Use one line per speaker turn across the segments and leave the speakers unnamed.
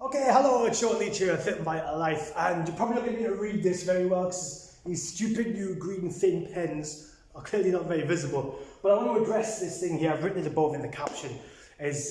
Okay, hello, it's Sean Leach here at Fit&Vital Life, and you're probably not going to be able to read this very well because these stupid new green thin pens are clearly not very visible. But I want to address this thing here. I've written it above in the caption. Is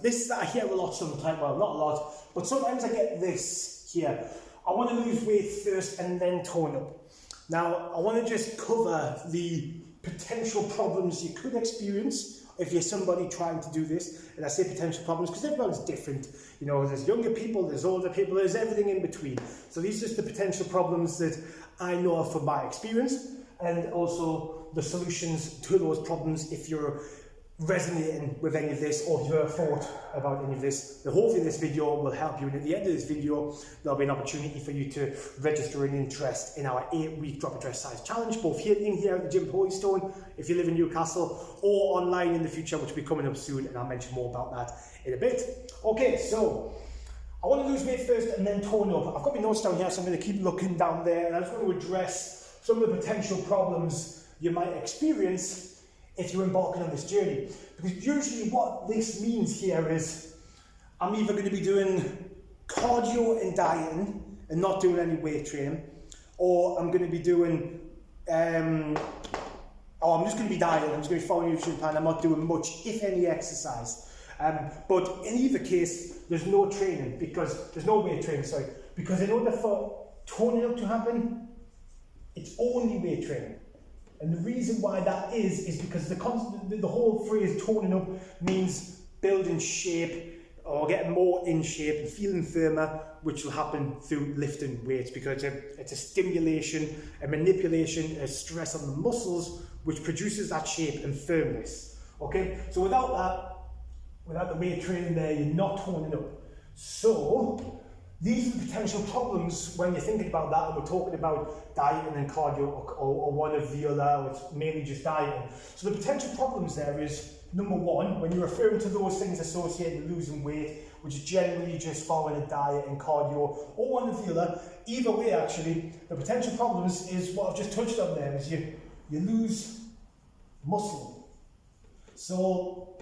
this that I hear a lot sometimes? Well, not a lot, but sometimes I get this here. I want to lose weight first and then tone up. Now, I want to just cover the potential problems you could experience if you're somebody trying to do this. And I say potential problems because everyone's different. You know, there's younger people, there's older people, there's everything in between. So these are just the potential problems that I know of from my experience, and also the solutions to those problems if you're resonating with any of this or if you've thought about any of this. Hopefully this video will help you, and at the end of this video there'll be an opportunity for you to register an interest in our 8-week drop a dress size challenge, both here at the gym Holystone if you live in Newcastle, or online in the future, which will be coming up soon, and I'll mention more about that in a bit. Okay, so I want to lose weight first and then tone up. I've got my notes down here, so I'm going to keep looking down there, and I just want to address some of the potential problems you might experience if you're embarking on this journey. Because usually what this means here is I'm either going to be doing cardio and dieting and not doing any weight training, or I'm going to be doing I'm just going to be dieting, I'm just going to be following a nutrition plan, I'm not doing much, if any, exercise. But in either case, there's no training, because there's no weight training, sorry, because in order for toning up to happen, it's only weight training. And the reason why that is because the whole phrase toning up means building shape or getting more in shape and feeling firmer, which will happen through lifting weights, because it's a stimulation, a manipulation, a stress on the muscles, which produces that shape and firmness. Okay, so without the weight training there, you're not toning up. So these are the potential problems when you're thinking about that, and we're talking about dieting and cardio, or one of the other, or it's mainly just dieting. So the potential problems there is, number one, when you're referring to those things associated with losing weight, which is generally just following a diet and cardio, or one of the other, either way actually, the potential problems is what I've just touched on there, is you lose muscle. So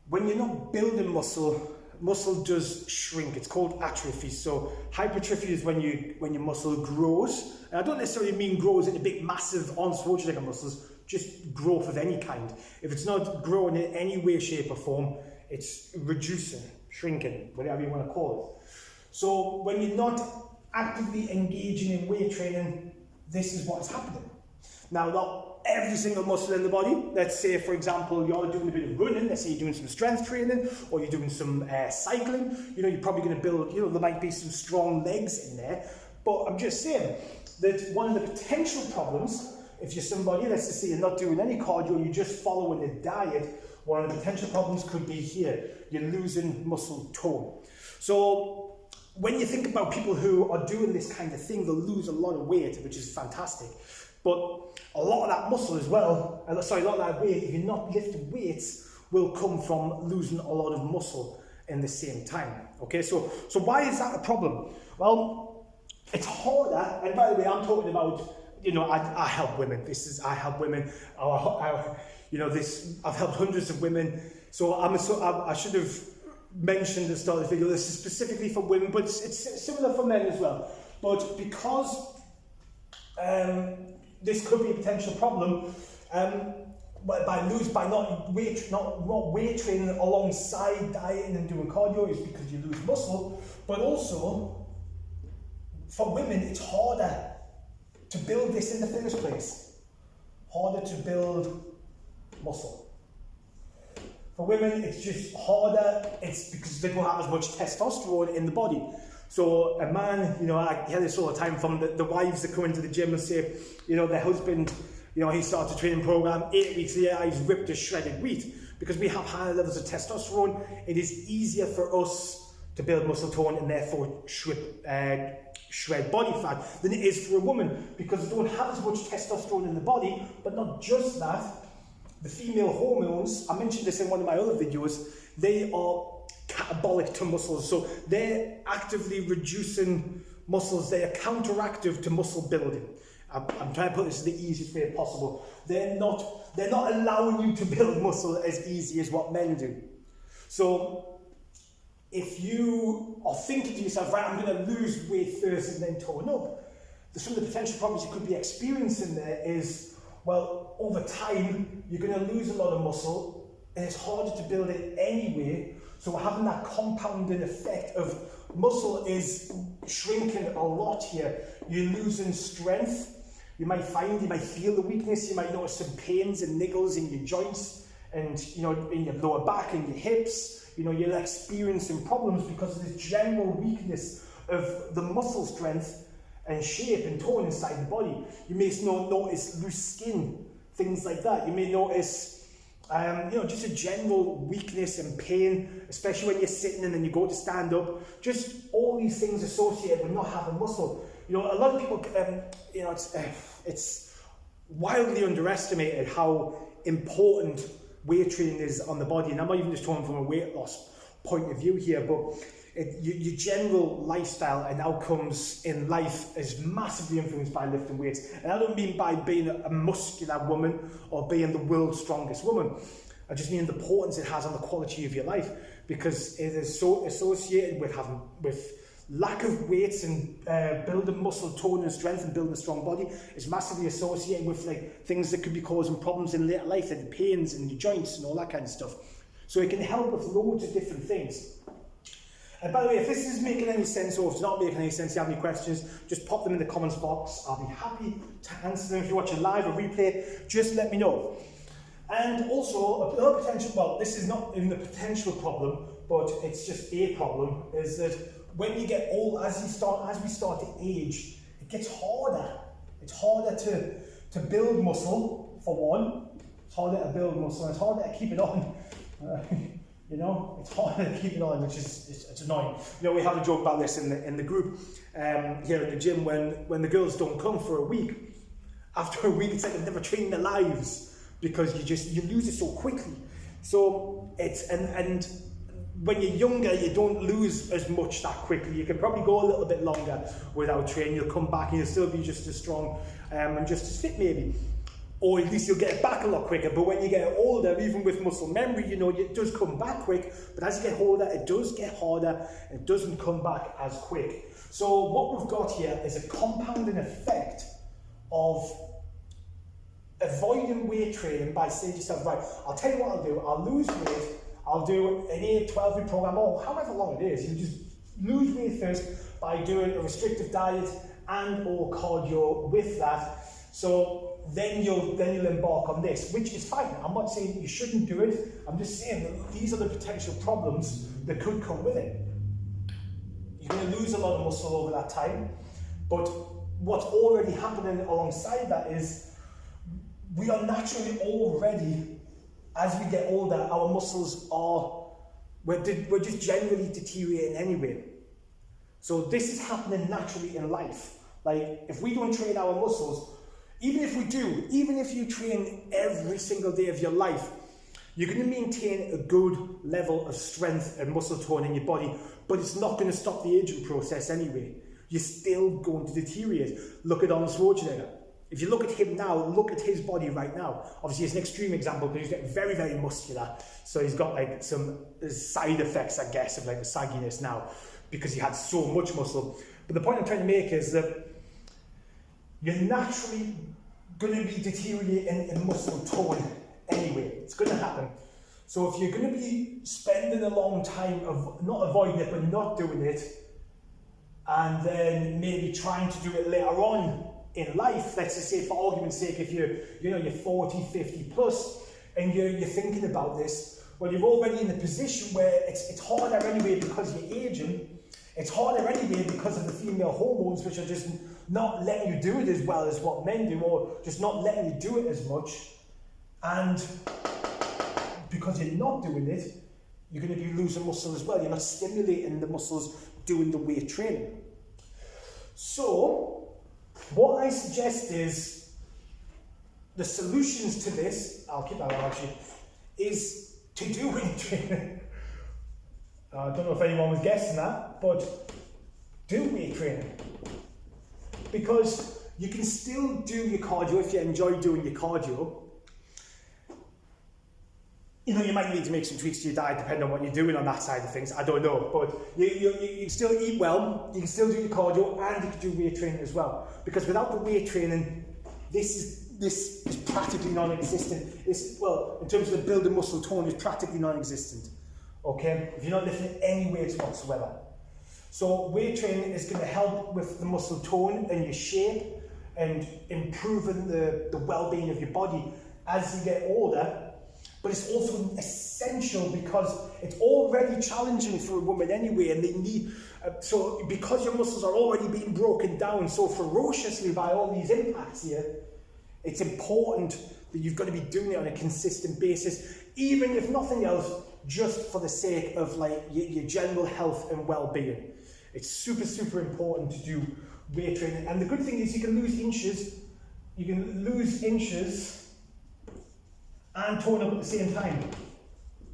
when you're not building muscle does shrink. It's called atrophy. So hypertrophy is when your muscle grows. And I don't necessarily mean grows into big, massive Arnold Schwarzenegger muscles, just growth of any kind. If it's not growing in any way, shape or form, it's reducing, shrinking, whatever you want to call it. So when you're not actively engaging in weight training, this is what's happening. Now, not every single muscle in the body. Let's say, for example, you're doing a bit of running. Let's say you're doing some strength training, or you're doing some cycling. You know, you're probably going to build, there might be some strong legs in there. But I'm just saying that one of the potential problems, if you're somebody, let's just say you're not doing any cardio, you're just following a diet, one of the potential problems could be here. You're losing muscle tone. So when you think about people who are doing this kind of thing, they'll lose a lot of weight, which is fantastic. But a lot of that muscle as well, a lot of that weight, if you're not lifting weights, will come from losing a lot of muscle in the same time. Okay, so why is that a problem? Well, it's harder, and by the way, I'm talking about, I help women. I help women. I've helped hundreds of women. So I should have mentioned at the start of the video, this is specifically for women, but it's similar for men as well. But because this could be a potential problem, by not weight training alongside dieting and doing cardio, is because you lose muscle. But also for women, it's harder to build this in the first place. Harder to build muscle. For women, it's just harder. It's because they don't have as much testosterone in the body. So a man, I hear this all the time from the wives that come into the gym and say, their husband, he starts a training program, 8 weeks later, he's ripped as shredded wheat. Because we have higher levels of testosterone, it is easier for us to build muscle tone and therefore shred body fat than it is for a woman, because they don't have as much testosterone in the body. But not just that, the female hormones, I mentioned this in one of my other videos, they are catabolic to muscles, so they're actively reducing muscles. They are counteractive to muscle building. I'm trying to put this in the easiest way possible. They're not allowing you to build muscle as easy as what men do. So if you are thinking to yourself, right, I'm going to lose weight first and then tone up, some of the potential problems you could be experiencing there is, well, over time, you're going to lose a lot of muscle, and it's harder to build it anyway, so we're having that compounding effect of muscle is shrinking a lot here. You're losing strength. You might feel the weakness, you might notice some pains and niggles in your joints, and in your lower back and your hips. You're experiencing problems because of this general weakness of the muscle strength and shape and tone inside the body. You may notice loose skin, things like that. You may notice, just a general weakness and pain, especially when you're sitting and then you go to stand up. Just all these things associated with not having muscle. A lot of people, it's wildly underestimated how important weight training is on the body. And I'm not even just talking from a weight loss point of view here, but your general lifestyle and outcomes in life is massively influenced by lifting weights. And I don't mean by being a muscular woman or being the world's strongest woman. I just mean the importance it has on the quality of your life, because it is so associated with lack of weights and building muscle tone and strength and building a strong body. Is massively associated with things that could be causing problems in later life, like pains in your joints and all that kind of stuff. So it can help with loads of different things. And by the way, if this is making any sense or if it's not making any sense, you have any questions, just pop them in the comments box. I'll be happy to answer them. If you're watching live or replay, just let me know. And also, another potential, well, this is not even a potential problem, but it's just a problem, is that when you get old, as we start to age, it gets harder. It's harder to build muscle, for one. It's harder to build muscle, and it's harder to keep it on. It's harder to keep it on, which is it's annoying. We had a joke about this in the group here at the gym when the girls don't come for a week. After a week, it's like they've never trained in their lives, because you lose it so quickly. So it's and when you're younger, you don't lose as much that quickly. You can probably go a little bit longer without training. You'll come back and you'll still be just as strong and just as fit maybe. Or at least you'll get it back a lot quicker. But when you get older, even with muscle memory, it does come back quick. But as you get older, it does get harder and it doesn't come back as quick. So what we've got here is a compounding effect of avoiding weight training by saying to yourself, right, I'll tell you what I'll do. I'll lose weight. I'll do an 8, 12-week program, or however long it is. You just lose weight first by doing a restrictive diet and or cardio with that. So then you'll embark on this, which is fine. I'm not saying you shouldn't do it. I'm just saying that these are the potential problems that could come with it. You're going to lose a lot of muscle over that time. But what's already happening alongside that is we are naturally already, as we get older, our muscles we're just generally deteriorating anyway. So this is happening naturally in life. Like, if we don't train our muscles, even if you train every single day of your life, you're going to maintain a good level of strength and muscle tone in your body, but it's not going to stop the aging process anyway. You're still going to deteriorate. Look at Arnold Schwarzenegger. If you look at him now, look at his body right now. Obviously, it's an extreme example because he's getting very, very muscular. So he's got some side effects, I guess, of the sagginess now because he had so much muscle. But the point I'm trying to make is that you're naturally going to be deteriorating in muscle tone anyway. It's going to happen. So if you're going to be spending a long time of not avoiding it, but not doing it, and then maybe trying to do it later on in life, let's just say for argument's sake, if you're 40, 50 plus, and you're thinking about this, well, you're already in a position where it's harder anyway because you're aging. It's harder anyway because of the female hormones, which are just not letting you do it as well as what men do, or just not letting you do it as much. And because you're not doing it, you're going to be losing muscle as well. You're not stimulating the muscles doing the weight training. So what I suggest is the solutions to this, I'll keep that one actually, is to do weight training. I don't know if anyone was guessing that, but do weight training. Because you can still do your cardio if you enjoy doing your cardio. you might need to make some tweaks to your diet depending on what you're doing on that side of things. I don't know, but you can still eat well, you can still do your cardio, and you can do weight training as well. Because without the weight training, this is practically non-existent. Well, in terms of building muscle tone, it's practically non-existent. Okay, if you're not lifting any weights whatsoever. So weight training is going to help with the muscle tone and your shape and improving the well-being of your body as you get older. But it's also essential because it's already challenging for a woman anyway, and they need, so because your muscles are already being broken down so ferociously by all these impacts here, it's important that you've got to be doing it on a consistent basis, even if nothing else, just for the sake of like your general health and well-being. It's super, super important to do weight training. And the good thing is you can lose inches. You can lose inches and tone up at the same time,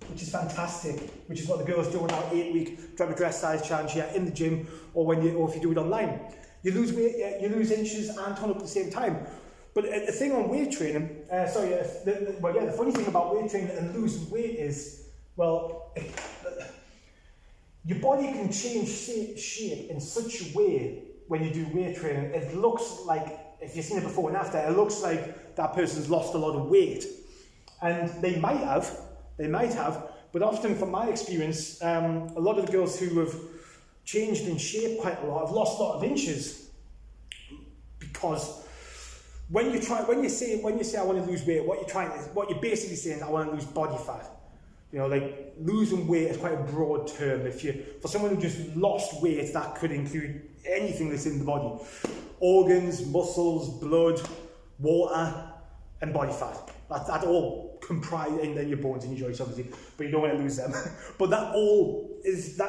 which is fantastic, which is what the girls do on our 8-week dress size challenge here in the gym, or if you do it online. You lose weight, you lose inches and tone up at the same time. But the thing on weight training, the funny thing about weight training and losing weight is, well, your body can change shape in such a way when you do weight training. It looks like, if you've seen it before and after, it looks like that person's lost a lot of weight. And they might have, but often from my experience, a lot of the girls who have changed in shape quite a lot have lost a lot of inches. Because when you say I want to lose weight, what you're basically saying is I want to lose body fat. Like losing weight is quite a broad term. For someone who just lost weight, that could include anything that's in the body: organs, muscles, blood, water, and body fat. That all comprise, and then your bones and your joints, obviously, but you don't want to lose them. But that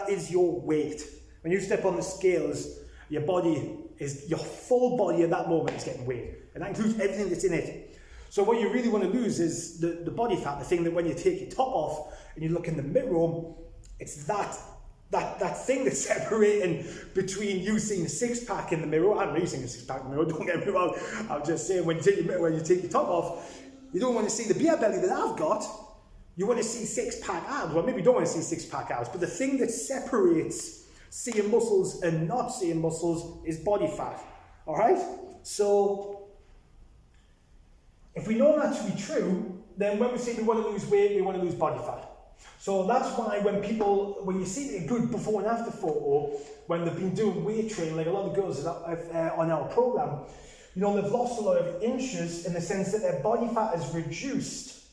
is your weight. When you step on the scales, your full body at that moment is getting weighed, and that includes everything that's in it. So what you really want to lose is the body fat, the thing that when you take your top off and you look in the mirror, it's that thing that's separating between you seeing a six-pack in the mirror. I'm not seeing a six-pack in the mirror, don't get me wrong. I'm just saying, when you take your top off, you don't want to see the beer belly that I've got. You want to see six-pack abs. Well, maybe you don't want to see six-pack abs, but the thing that separates seeing muscles and not seeing muscles is body fat. All right? So if we know that to be true, then when we say we want to lose weight, we want to lose body fat. So that's why when you see a good before and after photo, when they've been doing weight training, like a lot of girls on our program, they've lost a lot of inches in the sense that their body fat is reduced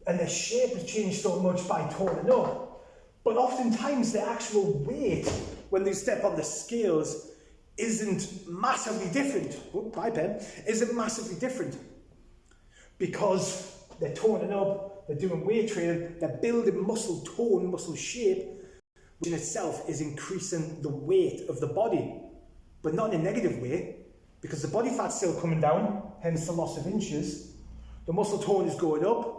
and their shape has changed so much by toning up. But oftentimes the actual weight, when they step on the scales, isn't massively different. Isn't massively different. Because they're toning up, they're doing weight training, they're building muscle tone, muscle shape, which in itself is increasing the weight of the body, but not in a negative way, because the body fat's still coming down, hence the loss of inches. The muscle tone is going up,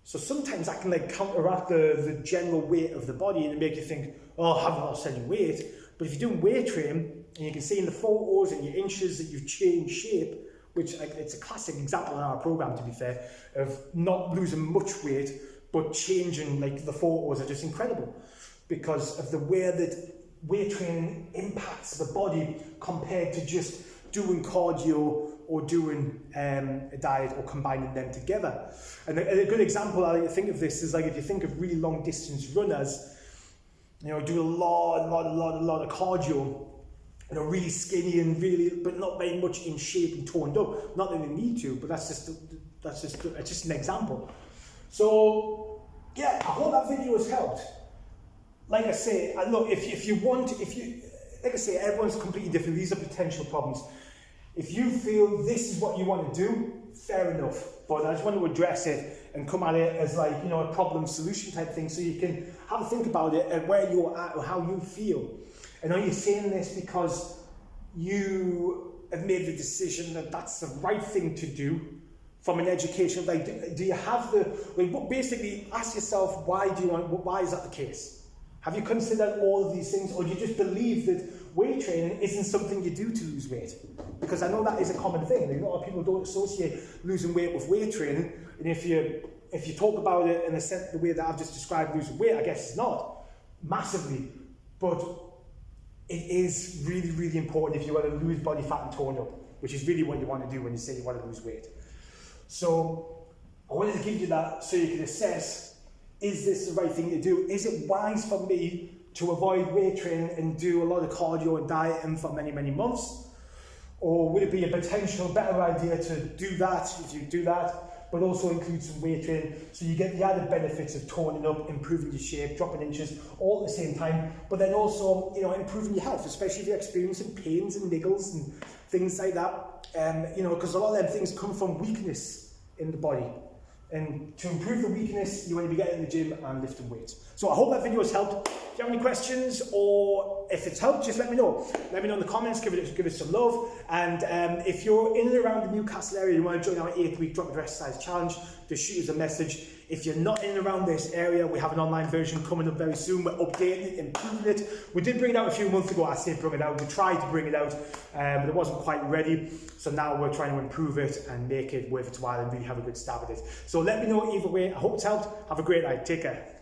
so sometimes that can counteract the general weight of the body and make you think, oh, I haven't lost any weight. But if you're doing weight training, and you can see in the photos and your inches that you've changed shape, which it's a classic example in our program, to be fair, of not losing much weight, but changing, the photos are just incredible because of the way that weight training impacts the body compared to just doing cardio or doing a diet or combining them together. And a good example I think of this is if you think of really long distance runners, do a lot of cardio, really skinny and but not very much in shape and toned up. Not that they need to, but it's just an example. So yeah, I hope that video has helped. Like I say, look, like I say, everyone's completely different. These are potential problems. If you feel this is what you want to do, fair enough. But I just want to address it and come at it as a problem solution type thing, so you can have a think about it and where you're at or how you feel. And are you saying this because you have made the decision that that's the right thing to do from an education? Do you have basically ask yourself, why is that the case? Have you considered all of these things, or do you just believe that weight training isn't something you do to lose weight? Because I know that is a common thing. A lot of people don't associate losing weight with weight training, and if you if you talk about it in the way that I've just described losing weight, I guess it's not massively, but it is really, really important if you want to lose body fat and tone up, which is really what you want to do when you say you want to lose weight. So I wanted to give you that so you can assess, is this the right thing to do? Is it wise for me to avoid weight training and do a lot of cardio and dieting for many, many months? Or would it be a potential better idea to do that, if you do that, but also include some weight training so you get the added benefits of toning up, improving your shape, dropping inches all at the same time, but then also, you know, improving your health, especially if you're experiencing pains and niggles and things like that. You know, because a lot of them things come from weakness in the body. And to improve the weakness, you want to be getting in the gym and lifting weights. So I hope that video has helped. If you have any questions or if it's helped, just let me know. Let me know in the comments, give it some love. And if you're in and around the Newcastle area, you want to join our 8-week drop your exercise challenge, just shoot us a message. If you're not in and around this area, we have an online version coming up very soon. We're updating it, improving it. We did bring it out a few months ago. I say bring it out. We tried to bring it out, but it wasn't quite ready. So now we're trying to improve it and make it worth its while and really have a good stab at it. So let me know either way. I hope it's helped. Have a great night. Take care.